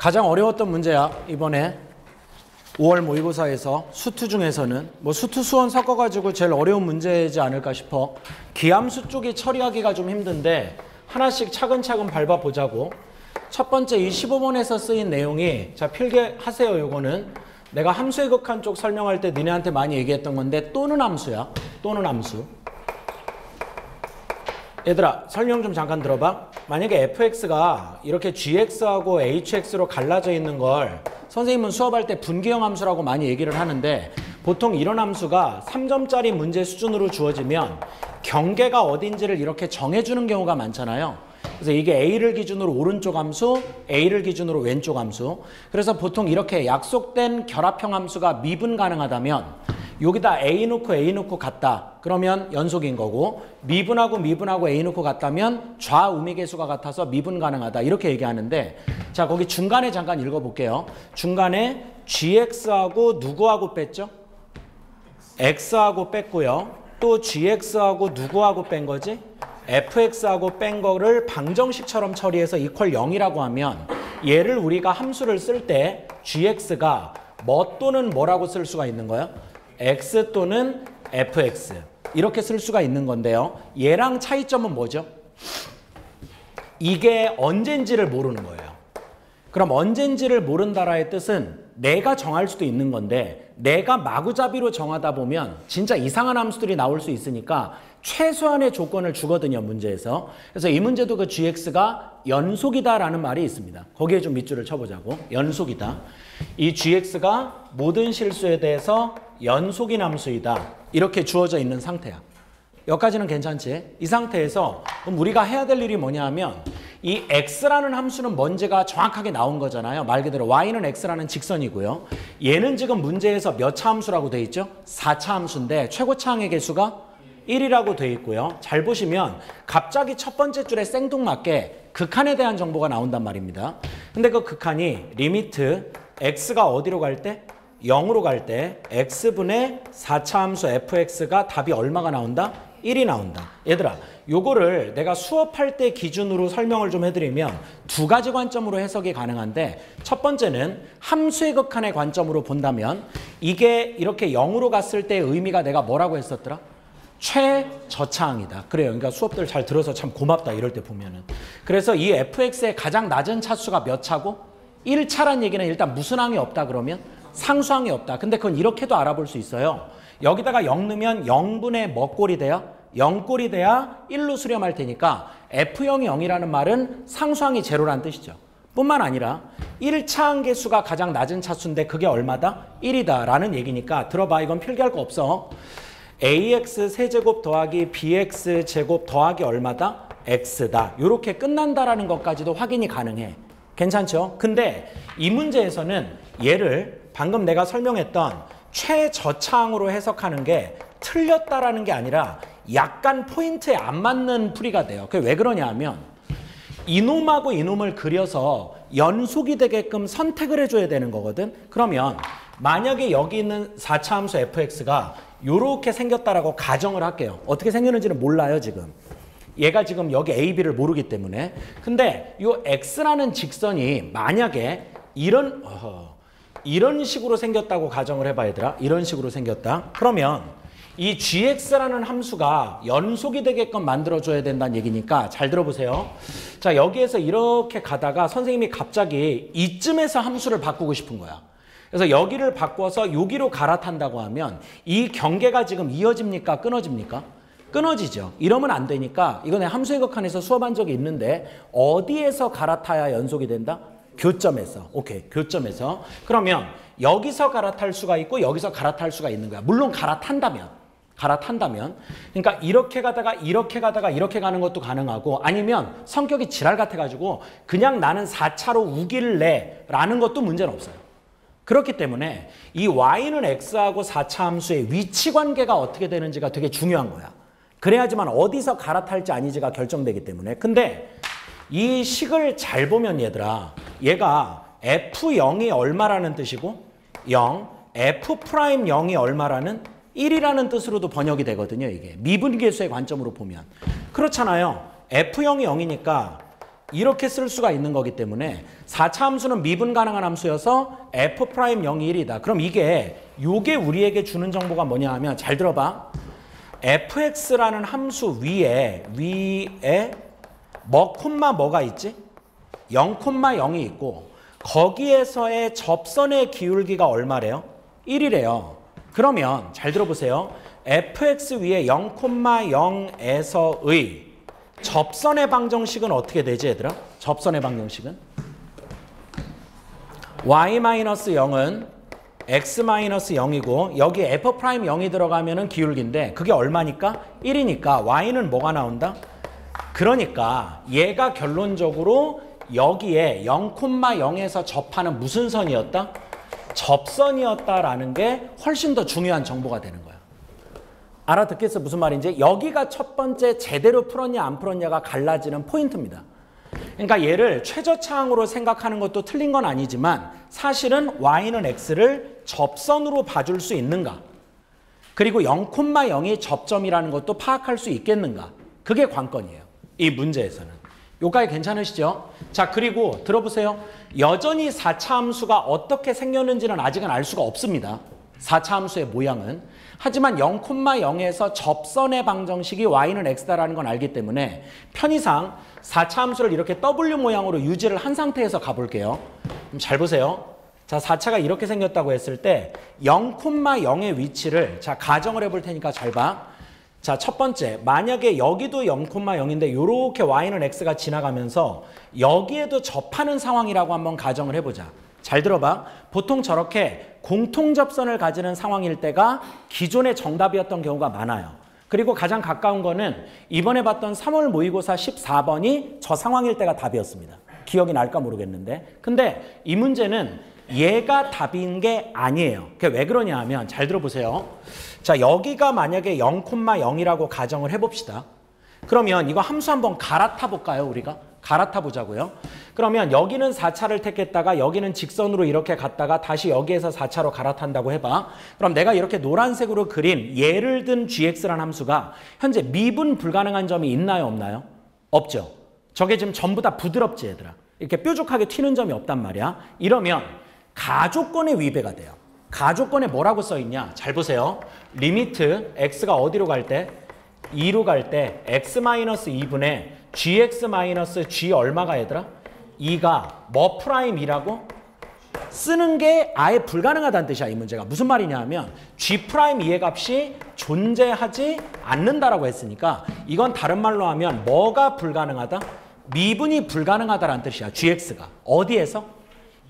가장 어려웠던 문제야. 이번에 5월 모의고사에서 수투 중에서는 뭐 수투 수원 섞어가지고 제일 어려운 문제이지 않을까 싶어. 기함수 쪽이 처리하기가 좀 힘든데 하나씩 차근차근 밟아보자고. 첫 번째 이 15번에서 쓰인 내용이, 자 필기하세요. 요거는 내가 함수의 극한 쪽 설명할 때 니네한테 많이 얘기했던 건데 또는 함수야. 또는 함수. 얘들아 설명 좀 잠깐 들어봐. 만약에 fx가 이렇게 gx하고 hx로 갈라져 있는 걸 선생님은 수업할 때 분기형 함수라고 많이 얘기를 하는데, 보통 이런 함수가 3점짜리 문제 수준으로 주어지면 경계가 어딘지를 이렇게 정해주는 경우가 많잖아요. 그래서 이게 A를 기준으로 오른쪽 함수, A를 기준으로 왼쪽 함수. 그래서 보통 이렇게 약속된 결합형 함수가 미분 가능하다면 여기다 A 넣고 같다. 그러면 연속인 거고, 미분하고 A 넣고 같다면 좌우미계수가 같아서 미분 가능하다. 이렇게 얘기하는데, 자 거기 중간에 잠깐 읽어볼게요. 중간에 gx하고 누구하고 뺐죠? x하고 뺐고요. 또 gx하고 누구하고 뺀 거지? fx하고 뺀 거를 방정식처럼 처리해서 이퀄 0이라고 하면 얘를 우리가 함수를 쓸 때 gx가 뭐 또는 뭐라고 쓸 수가 있는 거예요? x 또는 fx 이렇게 쓸 수가 있는 건데요. 얘랑 차이점은 뭐죠? 이게 언젠지를 모르는 거예요. 그럼 언젠지를 모른다라의 뜻은 내가 정할 수도 있는 건데, 내가 마구잡이로 정하다 보면 진짜 이상한 함수들이 나올 수 있으니까 최소한의 조건을 주거든요, 문제에서. 그래서 이 문제도 그 gx가 연속이다라는 말이 있습니다. 거기에 좀 밑줄을 쳐보자고. 연속이다. 이 gx가 모든 실수에 대해서 연속인 함수이다. 이렇게 주어져 있는 상태야. 여기까지는 괜찮지? 이 상태에서 그럼 우리가 해야 될 일이 뭐냐 하면, 이 x라는 함수는 뭔지가 정확하게 나온 거잖아요. 말 그대로 y는 x라는 직선이고요. 얘는 지금 문제에서 몇 차 함수라고 돼 있죠? 4차 함수인데 최고차 항의 개수가 1이라고 돼 있고요. 잘 보시면 갑자기 첫 번째 줄에 생뚱맞게 극한에 대한 정보가 나온단 말입니다. 근데 그 극한이 리미트 x가 어디로 갈 때? 0으로 갈 때 x분의 4차 함수 fx가 답이 얼마가 나온다? 1이 나온다. 얘들아, 요거를 내가 수업할 때 기준으로 설명을 좀 해드리면 두 가지 관점으로 해석이 가능한데, 첫 번째는 함수의 극한의 관점으로 본다면 이게 이렇게 0으로 갔을 때의 의미가 내가 뭐라고 했었더라? 최저차항이다. 그래요. 그러니까 수업들 잘 들어서 참 고맙다 이럴 때 보면은. 그래서 이 fx의 가장 낮은 차수가 몇 차고? 1차란 얘기는 일단 무슨 항이 없다 그러면? 상수항이 없다. 근데 그건 이렇게도 알아볼 수 있어요. 여기다가 0 넣으면 0분의 몇 꼴이 돼야? 0꼴이 돼야 1로 수렴할 테니까 F형이 0이라는 말은 상수항이 제로란 뜻이죠. 뿐만 아니라 1차 항계수가 가장 낮은 차수인데 그게 얼마다? 1이다 라는 얘기니까 들어봐. 이건 필기할 거 없어. ax 세제곱 더하기 bx 제곱 더하기 얼마다? x다. 이렇게 끝난다라는 것까지도 확인이 가능해. 괜찮죠? 근데 이 문제에서는 얘를 방금 내가 설명했던 최저차항으로 해석하는 게 틀렸다라는 게 아니라 약간 포인트에 안 맞는 풀이가 돼요. 그게 왜 그러냐 하면 이놈하고 이놈을 그려서 연속이 되게끔 선택을 해줘야 되는 거거든. 그러면 만약에 여기 있는 4차 함수 fx가 이렇게 생겼다라고 가정을 할게요. 어떻게 생겼는지는 몰라요 지금. 얘가 지금 여기 a, b를 모르기 때문에. 근데 이 x라는 직선이 만약에 이런 식으로 생겼다고 가정을 해봐 얘들아. 이런 식으로 생겼다. 그러면 이 gx라는 함수가 연속이 되게끔 만들어줘야 된다는 얘기니까 잘 들어보세요. 자, 여기에서 이렇게 가다가 선생님이 갑자기 이쯤에서 함수를 바꾸고 싶은 거야. 그래서 여기를 바꿔서 여기로 갈아탄다고 하면 이 경계가 지금 이어집니까? 끊어집니까? 끊어지죠. 이러면 안 되니까 이거 내가 함수의 극한에서 수업한 적이 있는데 어디에서 갈아타야 연속이 된다? 교점에서. 오케이. 교점에서. 그러면 여기서 갈아탈 수가 있고 여기서 갈아탈 수가 있는 거야. 물론 갈아탄다면. 그러니까 이렇게 가다가 이렇게 가는 것도 가능하고, 아니면 성격이 지랄 같아가지고 그냥 나는 4차로 우길래 라는 것도 문제는 없어요. 그렇기 때문에 이 y는 x하고 4차 함수의 위치 관계가 어떻게 되는지가 되게 중요한 거야. 그래야지만 어디서 갈아탈지 아니지가 결정되기 때문에. 근데 이 식을 잘 보면 얘들아, 얘가 f0이 얼마라는 뜻이고 0, f'0이 얼마라는 1이라는 뜻으로도 번역이 되거든요. 이게 미분계수의 관점으로 보면. 그렇잖아요. f0이 0이니까 이렇게 쓸 수가 있는 거기 때문에 4차 함수는 미분 가능한 함수여서 F'I 0이 1이다. 그럼 요게 우리에게 주는 정보가 뭐냐 하면 잘 들어봐. fx라는 함수 위에 뭐 콤마 뭐가 있지? 0,0이 있고 거기에서의 접선의 기울기가 얼마래요? 1이래요. 그러면 잘 들어보세요. fx 위에 0,0에서의 접선의 방정식은 어떻게 되지 얘들아? 접선의 방정식은? y-0은 x-0이고 여기 f'0이 들어가면은 기울기인데 그게 얼마니까? 1이니까 y는 뭐가 나온다? 그러니까 얘가 결론적으로 여기에 0,0에서 접하는 무슨 선이었다? 접선이었다라는 게 훨씬 더 중요한 정보가 되는 거야. 알아듣겠어? 무슨 말인지? 여기가 첫 번째 제대로 풀었냐 안 풀었냐가 갈라지는 포인트입니다. 그러니까 얘를 최저차항으로 생각하는 것도 틀린 건 아니지만 사실은 y는 x를 접선으로 봐줄 수 있는가? 그리고 0,0이 접점이라는 것도 파악할 수 있겠는가? 그게 관건이에요. 이 문제에서는. 요까지 괜찮으시죠? 자, 그리고 들어보세요. 여전히 4차 함수가 어떻게 생겼는지는 아직은 알 수가 없습니다. 4차 함수의 모양은. 하지만 0,0에서 접선의 방정식이 y는 x다라는 건 알기 때문에 편의상 4차 함수를 이렇게 W 모양으로 유지를 한 상태에서 가볼게요. 잘 보세요. 자, 4차가 이렇게 생겼다고 했을 때 0,0의 위치를 자 가정을 해볼 테니까 잘 봐. 자, 첫 번째, 만약에 여기도 0,0인데 이렇게 y는 x가 지나가면서 여기에도 접하는 상황이라고 한번 가정을 해보자. 잘 들어봐. 보통 저렇게 공통접선을 가지는 상황일 때가 기존의 정답이었던 경우가 많아요. 그리고 가장 가까운 거는 이번에 봤던 3월 모의고사 14번이 저 상황일 때가 답이었습니다. 기억이 날까 모르겠는데. 근데 이 문제는 얘가 답인 게 아니에요. 그게 왜 그러냐 하면 잘 들어보세요. 자, 여기가 만약에 0,0이라고 가정을 해봅시다. 그러면 이거 함수 한번 갈아타 볼까요, 우리가? 갈아타 보자고요. 그러면 여기는 4차를 택했다가 여기는 직선으로 이렇게 갔다가 다시 여기에서 4차로 갈아탄다고 해봐. 그럼 내가 이렇게 노란색으로 그린 예를 든 gx라는 함수가 현재 미분 불가능한 점이 있나요, 없나요? 없죠. 저게 지금 전부 다 부드럽지, 얘들아. 이렇게 뾰족하게 튀는 점이 없단 말이야. 이러면 가조건의 위배가 돼요. 가조건에 뭐라고 써있냐? 잘 보세요. 리미트 x가 어디로 갈 때? 2로 갈 때 x-2분의 gx-g 얼마가 얘들아? 2가 뭐 프라임이라고? 쓰는 게 아예 불가능하다는 뜻이야, 이 문제가. 무슨 말이냐 하면 g 프라임 2의 값이 존재하지 않는다라고 했으니까 이건 다른 말로 하면 뭐가 불가능하다? 미분이 불가능하다라는 뜻이야, gx가. 어디에서?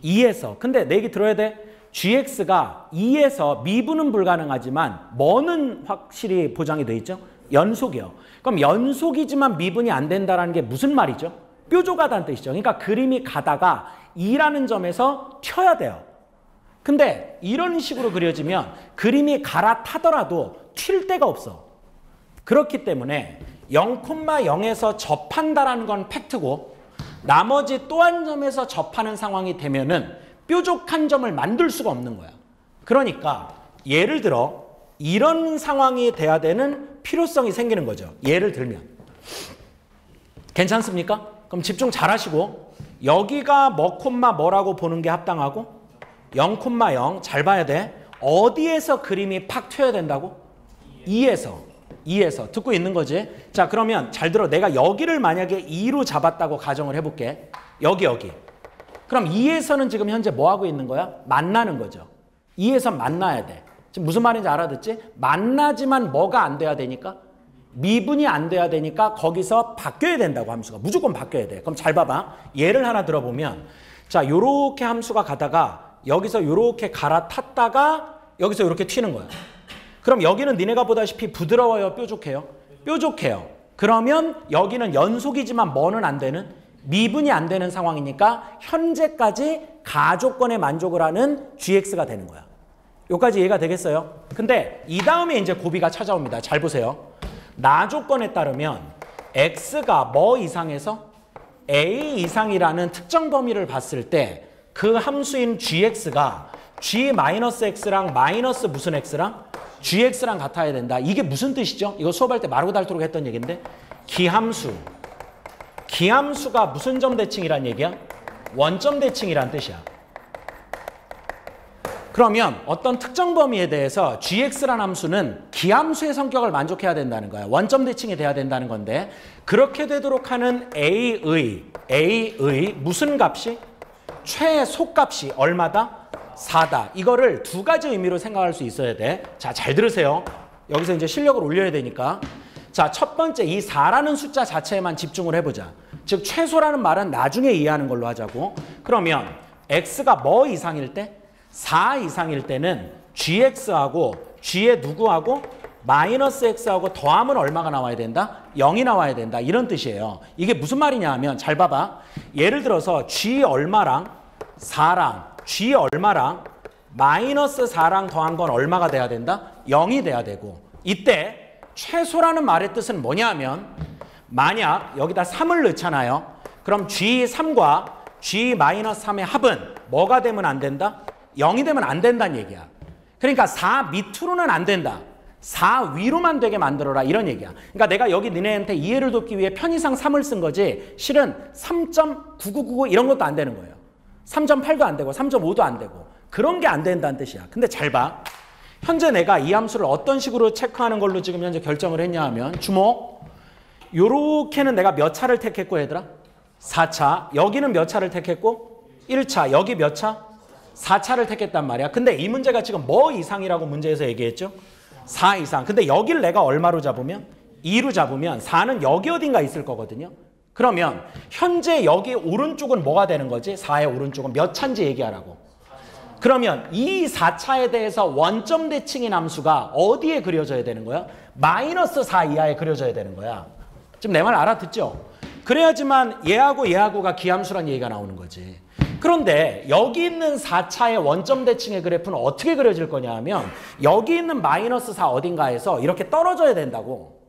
2에서. 근데 내 얘기 들어야 돼. gx가 2에서 미분은 불가능하지만 뭐는 확실히 보장이 돼 있죠? 연속이요. 그럼 연속이지만 미분이 안 된다는 게 무슨 말이죠? 뾰족하다는 뜻이죠. 그러니까 그림이 가다가 2라는 점에서 튀어야 돼요. 근데 이런 식으로 그려지면 그림이 갈아타더라도 튈 데가 없어. 그렇기 때문에 0,0에서 접한다라는 건 팩트고 나머지 또 한 점에서 접하는 상황이 되면은 뾰족한 점을 만들 수가 없는 거야. 그러니까 예를 들어 이런 상황이 돼야 되는 필요성이 생기는 거죠. 예를 들면. 괜찮습니까? 그럼 집중 잘 하시고 여기가 뭐 콤마 뭐라고 보는 게 합당하고 0,0 잘 봐야 돼. 어디에서 그림이 팍 튀어야 된다고? 2에서 듣고 있는 거지. 자, 그러면 잘 들어. 내가 여기를 만약에 2로 잡았다고 가정을 해볼게. 여기. 그럼 2에서는 지금 현재 뭐 하고 있는 거야? 만나는 거죠. 2에서 만나야 돼. 지금 무슨 말인지 알아듣지? 만나지만 뭐가 안 돼야 되니까? 미분이 안 돼야 되니까 거기서 바뀌어야 된다고 함수가. 무조건 바뀌어야 돼. 그럼 잘 봐봐. 예를 하나 들어보면 자, 요렇게 함수가 가다가 여기서 요렇게 갈아탔다가 여기서 요렇게 튀는 거야. 그럼 여기는 니네가 보다시피 부드러워요? 뾰족해요? 뾰족해요. 그러면 여기는 연속이지만 뭐는 안 되는? 미분이 안 되는 상황이니까 현재까지 가조건에 만족을 하는 gx가 되는 거야. 여기까지 이해가 되겠어요? 근데 이 다음에 이제 고비가 찾아옵니다. 잘 보세요. 나 조건에 따르면 x가 뭐 이상에서 a 이상이라는 특정 범위를 봤을 때 그 함수인 gx가 g-x랑 마이너스 무슨 x랑? gx랑 같아야 된다. 이게 무슨 뜻이죠? 이거 수업할 때 마르고 닳도록 했던 얘기인데 기함수 기함수가 무슨 점 대칭이란 얘기야? 원점 대칭이란 뜻이야. 그러면 어떤 특정 범위에 대해서 gx라는 함수는 기함수의 성격을 만족해야 된다는 거야. 원점 대칭이 돼야 된다는 건데 그렇게 되도록 하는 a의 무슨 값이? 최소값이 얼마다? 4다. 이거를 두 가지 의미로 생각할 수 있어야 돼. 자, 잘 들으세요. 여기서 이제 실력을 올려야 되니까. 자, 첫 번째 이 4라는 숫자 자체에만 집중을 해보자. 즉 최소라는 말은 나중에 이해하는 걸로 하자고. 그러면 x가 뭐 이상일 때? 4 이상일 때는 gx하고 g의 누구하고 마이너스 x하고 더하면 얼마가 나와야 된다? 0이 나와야 된다. 이런 뜻이에요. 이게 무슨 말이냐 하면 잘 봐봐. 예를 들어서 g 얼마랑 4랑 g 얼마랑 마이너스 4랑 더한 건 얼마가 돼야 된다? 0이 돼야 되고 이때 최소라는 말의 뜻은 뭐냐 하면 만약 여기다 3을 넣잖아요. 그럼 g3과 g-3의 합은 뭐가 되면 안 된다? 0이 되면 안 된다는 얘기야. 그러니까 4 밑으로는 안 된다. 4 위로만 되게 만들어라 이런 얘기야. 그러니까 내가 여기 너네한테 이해를 돕기 위해 편의상 3을 쓴 거지 실은 3.9999 이런 것도 안 되는 거예요. 3.8도 안 되고 3.5도 안 되고 그런 게 안 된다는 뜻이야. 근데 잘 봐. 현재 내가 이 함수를 어떤 식으로 체크하는 걸로 지금 현재 결정을 했냐 하면 주목. 요렇게는 내가 몇 차를 택했고 얘들아? 4차. 여기는 몇 차를 택했고? 1차. 여기 몇 차? 4차를 택했단 말이야. 근데 이 문제가 지금 뭐 이상이라고 문제에서 얘기했죠? 4 이상. 근데 여기를 내가 얼마로 잡으면? 2로 잡으면 4는 여기 어딘가 있을 거거든요. 그러면 현재 여기 오른쪽은 뭐가 되는 거지? 4의 오른쪽은 몇 차인지 얘기하라고. 그러면 이 4차에 대해서 원점 대칭인 함수가 어디에 그려져야 되는 거야? 마이너스 4 이하에 그려져야 되는 거야. 지금 내 말 알아듣죠? 그래야지만 얘하고가 기함수란 얘기가 나오는 거지. 그런데 여기 있는 4차의 원점 대칭의 그래프는 어떻게 그려질 거냐 하면 여기 있는 마이너스 4 어딘가에서 이렇게 떨어져야 된다고.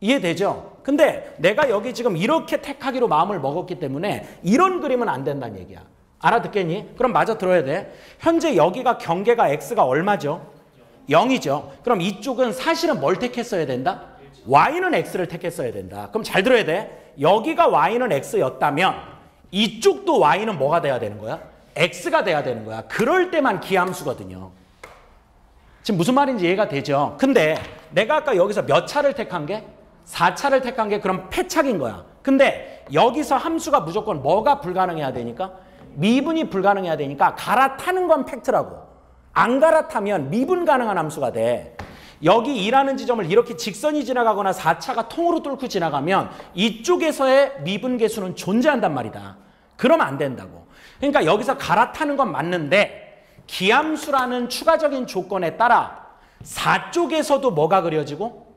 이해되죠? 근데 내가 여기 지금 이렇게 택하기로 마음을 먹었기 때문에 이런 그림은 안 된다는 얘기야. 알아듣겠니? 그럼 마저 들어야 돼. 현재 여기가 경계가 x가 얼마죠? 0이죠. 그럼 이쪽은 사실은 뭘 택했어야 된다? y는 x를 택했어야 된다. 그럼 잘 들어야 돼. 여기가 y는 x였다면 이쪽도 y는 뭐가 돼야 되는 거야? x가 돼야 되는 거야. 그럴 때만 기함수거든요. 지금 무슨 말인지 이해가 되죠? 근데 내가 아까 여기서 몇 차를 택한 게? 4차를 택한 게 그럼 패착인 거야. 근데 여기서 함수가 무조건 뭐가 불가능해야 되니까? 미분이 불가능해야 되니까 갈아타는 건 팩트라고. 안 갈아타면 미분 가능한 함수가 돼. 여기 2라는 지점을 이렇게 직선이 지나가거나 4차가 통으로 뚫고 지나가면 이쪽에서의 미분 계수는 존재한단 말이다. 그러면 안 된다고. 그러니까 여기서 갈아타는 건 맞는데 기함수라는 추가적인 조건에 따라 4쪽에서도 뭐가 그려지고?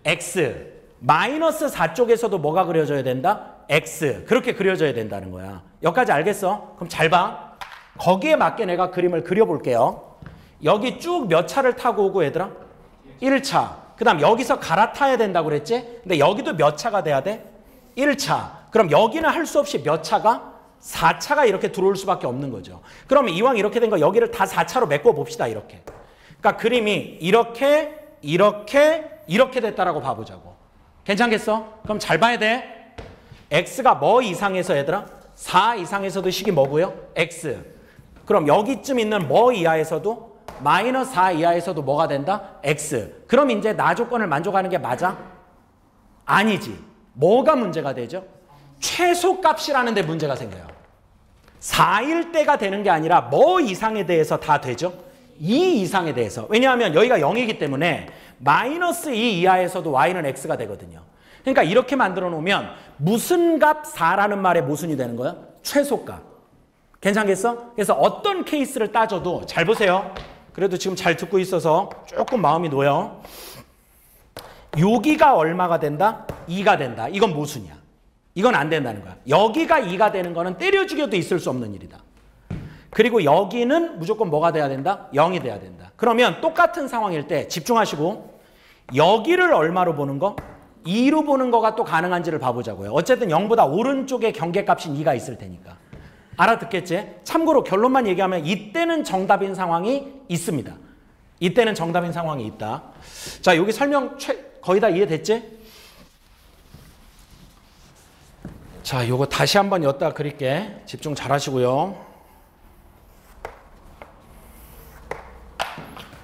x. 마이너스 4쪽에서도 뭐가 그려져야 된다? x. 그렇게 그려져야 된다는 거야. 여기까지 알겠어? 그럼 잘 봐. 거기에 맞게 내가 그림을 그려볼게요. 여기 쭉 몇 차를 타고 오고 얘들아? 1차. 그 다음 여기서 갈아타야 된다고 그랬지? 근데 여기도 몇 차가 돼야 돼? 1차. 그럼 여기는 할 수 없이 몇 차가? 4차가 이렇게 들어올 수밖에 없는 거죠. 그러면 이왕 이렇게 된 거 여기를 다 4차로 메꿔 봅시다. 이렇게. 그러니까 그림이 이렇게 됐다라고 봐보자고. 괜찮겠어? 그럼 잘 봐야 돼. x가 뭐 이상에서 얘들아? 4 이상에서도 식이 뭐고요? x. 그럼 여기쯤 있는 뭐 이하에서도? 마이너스 4 이하에서도 뭐가 된다? x. 그럼 이제 나 조건을 만족하는 게 맞아? 아니지. 뭐가 문제가 되죠? 최소값이라는 데 문제가 생겨요. 4일 때가 되는 게 아니라 뭐 이상에 대해서 다 되죠? 2 이상에 대해서. 왜냐하면 여기가 0이기 때문에 마이너스 2 이하에서도 y는 x가 되거든요. 그러니까 이렇게 만들어 놓으면 무슨 값 4라는 말의 모순이 되는 거야? 최소값. 괜찮겠어? 그래서 어떤 케이스를 따져도 잘 보세요. 그래도 지금 잘 듣고 있어서 조금 마음이 놓여. 여기가 얼마가 된다? 2가 된다. 이건 모순이야. 이건 안 된다는 거야. 여기가 2가 되는 거는 때려 죽여도 있을 수 없는 일이다. 그리고 여기는 무조건 뭐가 돼야 된다? 0이 돼야 된다. 그러면 똑같은 상황일 때 집중하시고 여기를 얼마로 보는 거? 2로 보는 거가 또 가능한지를 봐보자고요. 어쨌든 0보다 오른쪽에 경계값이 2가 있을 테니까. 알아듣겠지? 참고로 결론만 얘기하면 이때는 정답인 상황이 있습니다. 이때는 정답인 상황이 있다. 자, 여기 설명 거의 다 이해됐지? 자, 요거 다시 한번 엿다 그릴게. 집중 잘 하시고요.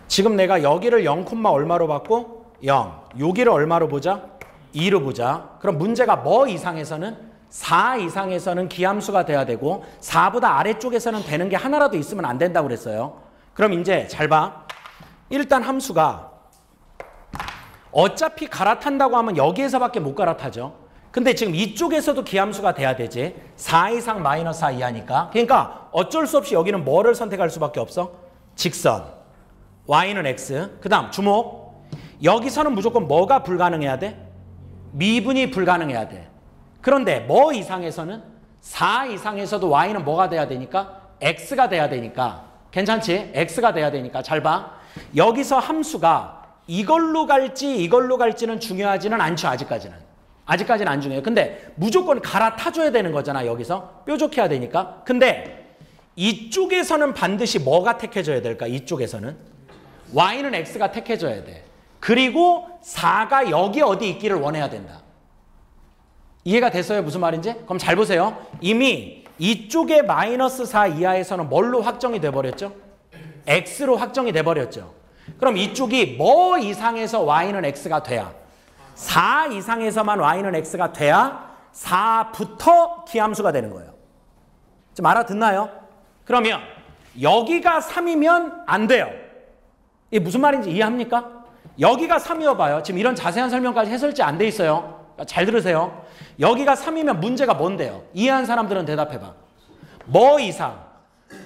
지금 내가 여기를 0, 얼마로 받고 0. 여기를 얼마로 보자? 2로 보자. 그럼 문제가 뭐 이상에서는 4 이상에서는 기함수가 돼야 되고 4보다 아래쪽에서는 되는 게 하나라도 있으면 안 된다고 그랬어요. 그럼 이제 잘 봐. 일단 함수가 어차피 갈아탄다고 하면 여기에서밖에 못 갈아타죠. 근데 지금 이쪽에서도 기함수가 돼야 되지. 4 이상 마이너스 4 이하니까. 그러니까 어쩔 수 없이 여기는 뭐를 선택할 수밖에 없어? 직선. y는 x. 그 다음 주목. 여기서는 무조건 뭐가 불가능해야 돼? 미분이 불가능해야 돼. 그런데 뭐 이상에서는 4 이상에서도 y는 뭐가 돼야 되니까? x가 돼야 되니까. 괜찮지? x가 돼야 되니까. 잘 봐. 여기서 함수가 이걸로 갈지는 중요하지는 않죠. 아직까지는 안 중요해요. 근데 무조건 갈아타줘야 되는 거잖아. 여기서 뾰족해야 되니까. 근데 이쪽에서는 반드시 뭐가 택해져야 될까? 이쪽에서는 y는 x가 택해져야 돼. 그리고 4가 여기 어디 있기를 원해야 된다. 이해가 됐어요? 무슨 말인지? 그럼 잘 보세요. 이미 이쪽에 마이너스 4 이하에서는 뭘로 확정이 돼버렸죠? x로 확정이 돼버렸죠. 그럼 이쪽이 뭐 이상에서 y는 x가 돼야 4 이상에서만 y는 x가 돼야 4부터 기함수가 되는 거예요. 좀 알아듣나요? 그러면 여기가 3이면 안 돼요. 이게 무슨 말인지 이해합니까? 여기가 3이어봐요. 지금 이런 자세한 설명까지 해설지 안 돼 있어요. 잘 들으세요. 여기가 3이면 문제가 뭔데요? 이해한 사람들은 대답해봐. 뭐 이상?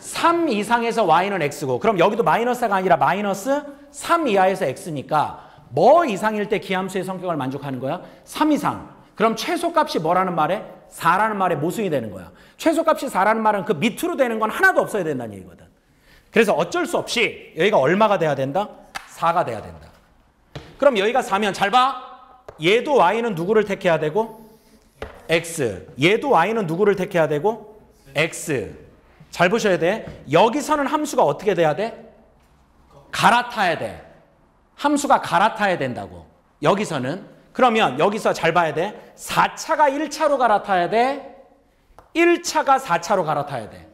3 이상에서 y는 x고 그럼 여기도 마이너스가 아니라 마이너스 3 이하에서 x니까 뭐 이상일 때 기함수의 성격을 만족하는 거야? 3 이상. 그럼 최소값이 뭐라는 말에? 4라는 말에 모순이 되는 거야. 최소값이 4라는 말은 그 밑으로 되는 건 하나도 없어야 된다는 얘기거든. 그래서 어쩔 수 없이 여기가 얼마가 돼야 된다? 4가 돼야 된다. 그럼 여기가 4면 잘 봐. 얘도 y는 누구를 택해야 되고? x. 얘도 y는 누구를 택해야 되고? x. 잘 보셔야 돼. 여기서는 함수가 어떻게 돼야 돼? 갈아타야 돼. 함수가 갈아타야 된다고. 여기서는. 그러면 여기서 잘 봐야 돼. 4차가 1차로 갈아타야 돼. 1차가 4차로 갈아타야 돼.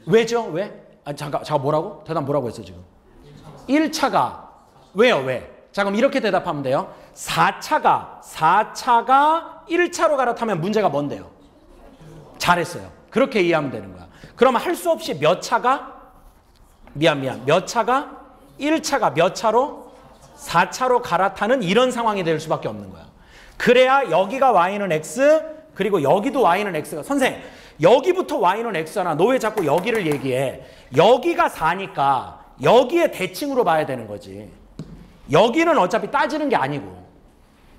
왜죠? 왜? 잠깐 뭐라고? 대답 뭐라고 했어 지금? 1차가. 왜요? 왜? 자 그럼 이렇게 대답하면 돼요. 4차가 1차로 갈아타면 문제가 뭔데요? 잘했어요. 그렇게 이해하면 되는 거야. 그러면 할 수 없이 몇 차가? 몇 차가? 1차가 몇 차로? 4차로 갈아타는 이런 상황이 될 수밖에 없는 거야. 그래야 여기가 y는 x 그리고 여기도 y는 x가 선생님 여기부터 y는 x잖아. 너 왜 자꾸 여기를 얘기해? 여기가 4니까 여기에 대칭으로 봐야 되는 거지. 여기는 어차피 따지는 게 아니고.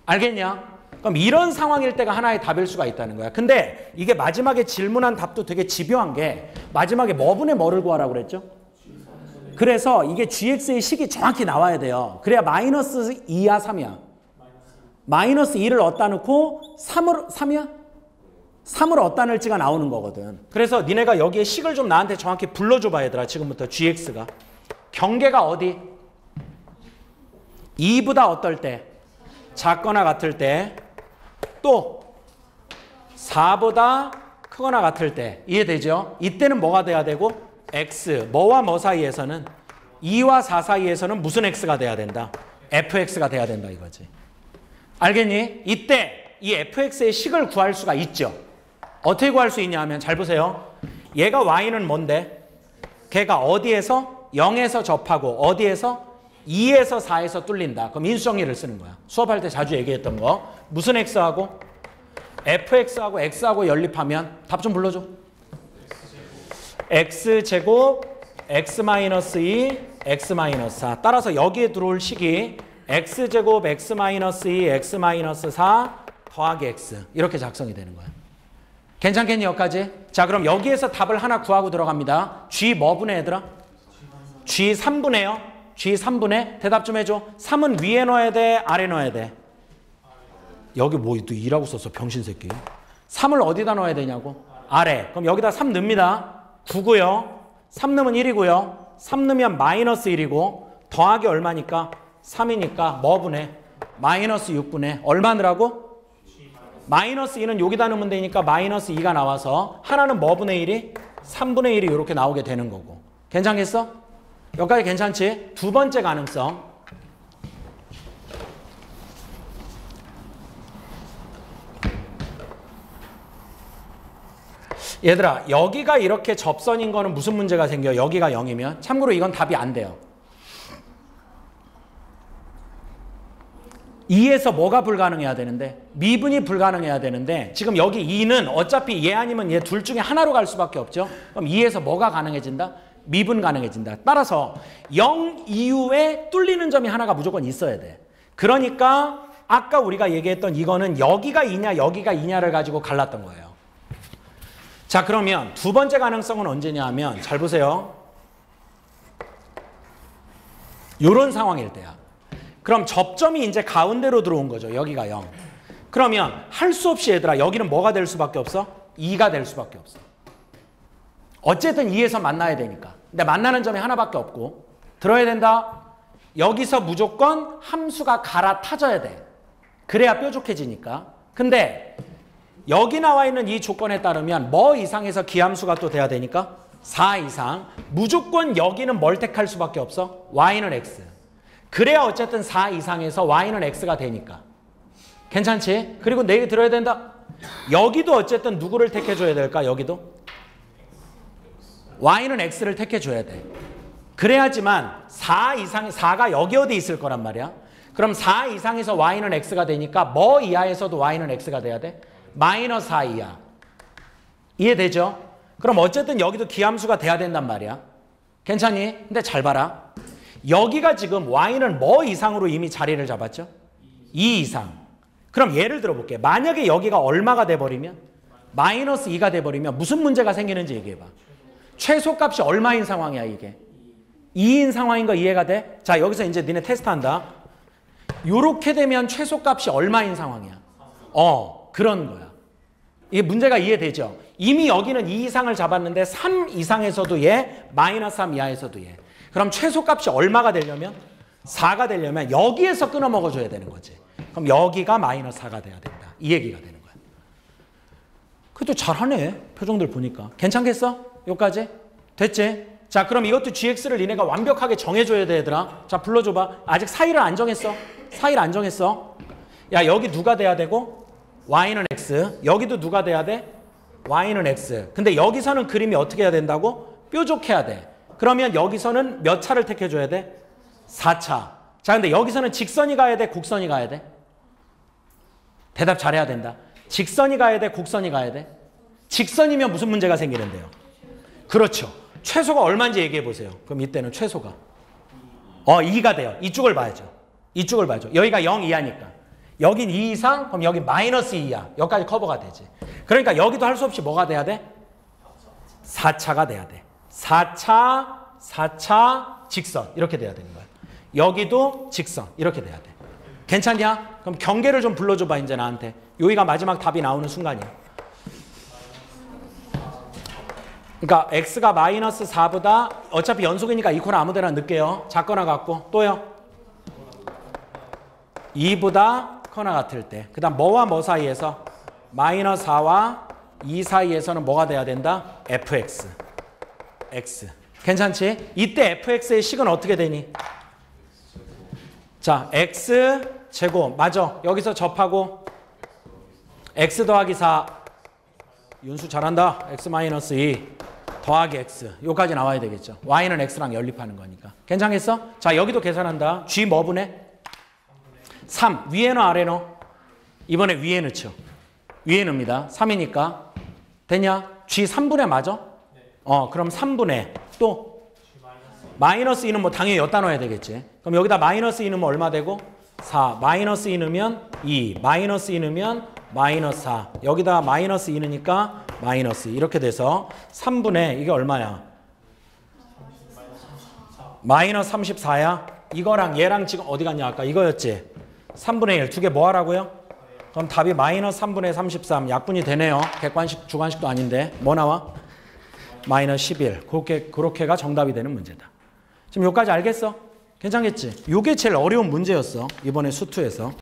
알겠냐? 그럼 이런 상황일 때가 하나의 답일 수가 있다는 거야. 근데 이게 마지막에 질문한 답도 되게 집요한 게 마지막에 뭐분의 뭐를 구하라고 그랬죠? 그래서 이게 gx의 식이 정확히 나와야 돼요. 그래야 마이너스 2야 3이야. 마이너스 2를 어디다 넣고 3이야? 3을 어디다 넣을지가 나오는 거거든. 그래서 니네가 여기에 식을 좀 나한테 정확히 불러줘봐 얘들아. 지금부터 gx가. 경계가 어디? 2보다 어떨 때? 작거나 같을 때. 또 4보다 크거나 같을 때. 이해되죠? 이때는 뭐가 돼야 되고? x. 뭐와 뭐 사이에서는? 2와 4 사이에서는 무슨 x가 돼야 된다? fx가 돼야 된다 이거지. 알겠니? 이때 이 fx의 식을 구할 수가 있죠. 어떻게 구할 수 있냐 하면 잘 보세요. 얘가 y는 뭔데? 걔가 어디에서? 0에서 접하고 어디에서? 2에서 4에서 뚫린다. 그럼 인수정리를 쓰는 거야. 수업할 때 자주 얘기했던 거. 무슨 x하고? fx하고 x하고 연립하면 답 좀 불러줘. x제곱 x-2 x-4. 따라서 여기에 들어올 식이 x제곱 x-2 x-4 더하기 x. 이렇게 작성이 되는 거야. 괜찮겠니 여기까지? 자 그럼 여기에서 답을 하나 구하고 들어갑니다. g 뭐 분의 얘들아? g 3분의요. g 3분의 대답 좀 해줘. 3은 위에 넣어야 돼? 아래 넣어야 돼? 여기 뭐 또 2라고 썼어 병신 새끼. 3을 어디다 넣어야 되냐고? 아래. 그럼 여기다 3 넣습니다. 9고요. 3 넣으면 1이고요. 3 넣으면 마이너스 1이고 더하기 얼마니까? 3이니까 뭐 분의? 마이너스 6분의 얼마 넣으라고? 마이너스 2는 여기다 넣으면 되니까 마이너스 2가 나와서 하나는 뭐 분의 1이? 3분의 1이 이렇게 나오게 되는 거고. 괜찮겠어? 여기까지 괜찮지? 두 번째 가능성. 얘들아, 여기가 이렇게 접선인 거는 무슨 문제가 생겨? 여기가 0이면? 참고로 이건 답이 안 돼요. 2에서 뭐가 불가능해야 되는데? 미분이 불가능해야 되는데 지금 여기 2는 어차피 얘 아니면 얘 둘 중에 하나로 갈 수밖에 없죠. 그럼 2에서 뭐가 가능해진다? 미분 가능해진다. 따라서 0 이후에 뚫리는 점이 하나가 무조건 있어야 돼. 그러니까 아까 우리가 얘기했던 이거는 여기가 2냐 여기가 2냐를 가지고 갈랐던 거예요. 자, 그러면 두 번째 가능성은 언제냐 하면 잘 보세요. 이런 상황일 때야. 그럼 접점이 이제 가운데로 들어온 거죠. 여기가 0. 그러면 할 수 없이 얘들아 여기는 뭐가 될 수밖에 없어? 2가 될 수밖에 없어. 어쨌든 2에서 만나야 되니까. 근데 만나는 점이 하나밖에 없고 들어야 된다. 여기서 무조건 함수가 갈아타져야 돼. 그래야 뾰족해지니까. 근데 여기 나와 있는 이 조건에 따르면 뭐 이상에서 기함수가 또 돼야 되니까 4 이상. 무조건 여기는 뭘 택할 수밖에 없어? y는 x. 그래야 어쨌든 4 이상에서 y는 x가 되니까. 괜찮지? 그리고 내 얘기 들어야 된다. 여기도 어쨌든 누구를 택해줘야 될까? 여기도? y는 x를 택해줘야 돼. 그래야지만 4 이상, 4가 여기 어디 있을 거란 말이야. 그럼 4 이상에서 y는 x가 되니까 뭐 이하에서도 y는 x가 돼야 돼? 마이너스 4 이하. 이해되죠? 그럼 어쨌든 여기도 기함수가 돼야 된단 말이야. 괜찮니? 근데 잘 봐라. 여기가 지금 y는 뭐 이상으로 이미 자리를 잡았죠? 2 이상. 그럼 예를 들어볼게. 만약에 여기가 얼마가 돼버리면? 마이너스 2가 돼버리면 무슨 문제가 생기는지 얘기해봐. 최소값이 얼마인 상황이야 이게? 2인 상황인 거 이해가 돼? 자, 여기서 이제 니네 테스트한다. 요렇게 되면 최소값이 얼마인 상황이야? 그런 거야. 이게 문제가 이해되죠? 이미 여기는 2 이상을 잡았는데 3 이상에서도 얘, 마이너스 3 이하에서도 얘. 그럼 최소값이 얼마가 되려면? 4가 되려면 여기에서 끊어 먹어줘야 되는 거지. 그럼 여기가 마이너스 4가 돼야 된다. 이 얘기가 되는 거야. 그래도 잘하네. 표정들 보니까. 괜찮겠어? 여기까지? 됐지? 자, 그럼 이것도 gx를 니네가 완벽하게 정해줘야 돼, 얘들아. 자, 불러줘봐. 아직 사이를 안 정했어. 사이를 안 정했어. 야, 여기 누가 돼야 되고? y는 x. 여기도 누가 돼야 돼? y는 x. 근데 여기서는 그림이 어떻게 해야 된다고? 뾰족해야 돼. 그러면 여기서는 몇 차를 택해줘야 돼? 4차. 자, 근데 여기서는 직선이 가야 돼? 곡선이 가야 돼? 대답 잘해야 된다. 직선이 가야 돼? 곡선이 가야 돼? 직선이면 무슨 문제가 생기는데요? 그렇죠. 최소가 얼마인지 얘기해 보세요. 그럼 이때는 최소가 2가 돼요. 이쪽을 봐야죠. 이쪽을 봐야죠. 여기가 0 이하니까. 여긴 2 이상, 그럼 여기 마이너스 2 이하. 여기까지 커버가 되지. 그러니까 여기도 할 수 없이 뭐가 돼야 돼? 4차가 돼야 돼. 4차, 직선. 이렇게 돼야 되는 거야. 여기도 직선. 이렇게 돼야 돼. 괜찮냐? 그럼 경계를 좀 불러줘봐, 이제 나한테. 여기가 마지막 답이 나오는 순간이야. 그러니까 x가 마이너스 4보다 어차피 연속이니까 이코는 아무데나 넣을게요. 작거나 같고. 또요. 2보다 커나 같을 때. 그 다음 뭐와 뭐 사이에서? 마이너스 4와 2 사이에서는 뭐가 돼야 된다? fx. x. 괜찮지? 이때 fx의 식은 어떻게 되니? 자, x 제곱. 맞아. 여기서 접하고 x 더하기 4. 윤수 잘한다. x 마이너스 2 더하기 x. 요까지 나와야 되겠죠. y는 x랑 연립하는 거니까. 괜찮겠어? 자, 여기도 계산한다. g 뭐 분해? 3. 위에 넣어 아래 넣어? 이번에 위에 넣죠. 위에 넣습니다. 3이니까. 됐냐? g 3분의 맞아? 그럼 3분의 또 마이너스 2는 뭐 당연히 여기다 넣어야 되겠지. 그럼 여기다 마이너스 2 넣으면 얼마 되고? 4. 마이너스 2 넣으면 2. 마이너스 2 넣으면 마이너스 4. 여기다 마이너스 2 넣으니까 마이너스 2. 이렇게 돼서 3분의 이게 얼마야? 마이너스 34야? 이거랑 얘랑 지금 어디 갔냐? 아까 이거였지? 3분의 1. 두 개 뭐 하라고요? 그럼 답이 마이너스 3분의 33. 약분이 되네요. 객관식, 주관식도 아닌데. 뭐 나와? 마이너스 11. 그렇게가 정답이 되는 문제다. 지금 여기까지 알겠어? 괜찮겠지? 이게 제일 어려운 문제였어. 이번에 수투에서.